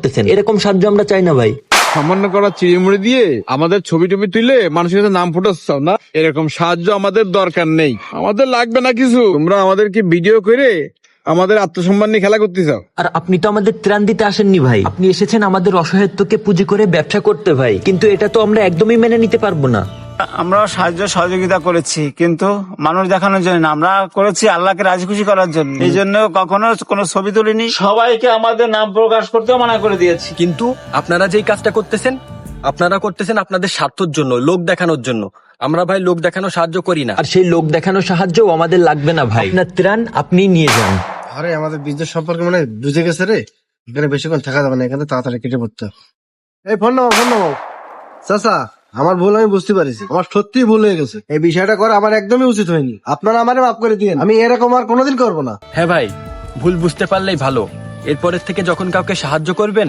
করতেছেন, এরকম সাহায্য আমরা চাই না ভাই। সামান্য করা চিড়িমুড়ি দিয়ে আমাদের ছবি টবি তুলে মানুষের কাছে নাম ফুটাচ্ছ না, এরকম সাহায্য আমাদের দরকার নেই, আমাদের লাগবে না কিছু। তোমরা আমাদেরকে ভিডিও করে আমাদের আত্মসম্মান নিয়ে খেলা করতে চাও। আর আপনি তো আমাদের ত্রাণ দিতে আসেননি ভাই, আপনি এসেছেন আমাদের অসহায়ত্বকে পুঁজি করে ব্যবসা করতে ভাই, কিন্তু এটা তো আমরা একদমই মেনে নিতে পারবো না। আমরা সাহায্য সহযোগিতা করেছি, কিন্তু মানুষ দেখানোর জন্য না, আমরা করেছি আল্লাহকে রাজি খুশি করার জন্য। এই জন্য কখনো কোনো ছবি তুলিনি, সবাইকে আমাদের নাম প্রকাশ করতেও মানা করে দিয়েছি। কিন্তু আপনারা যেই কাজটা করতেছেন, আপনারা করতেছেন আপনাদের স্বার্থের জন্য, লোক দেখানোর জন্য। আমরা ভাই লোক দেখানো সাহায্য করি না। আর সেই লোক দেখানো সাহায্যও আমাদের লাগবে না ভাই, আপনার ত্রাণ আপনি নিয়ে যান। আরে আমাদের বিজনেস সম্পর্কে মানে বুঝে গেছে রে, এখানে বেশিক্ষণ থাকা যাবে না, এখানে তাড়াতাড়ি কেটে পড়তে হবে। এই ফোন নাও চাচা, আমার ভুল আমি বুঝতে পারছি, আমার সত্যিই ভুল হয়ে গেছে, এই বিষয়টা করা আমার একদমই উচিত হয়নি, আপনারা আমারে মাফ করে দিয়েন, আমি এরকম আর কোনোদিন করবো না। হ্যাঁ ভাই, ভুল বুঝতে পারলেই ভালো। এরপরের থেকে যখন কাউকে সাহায্য করবেন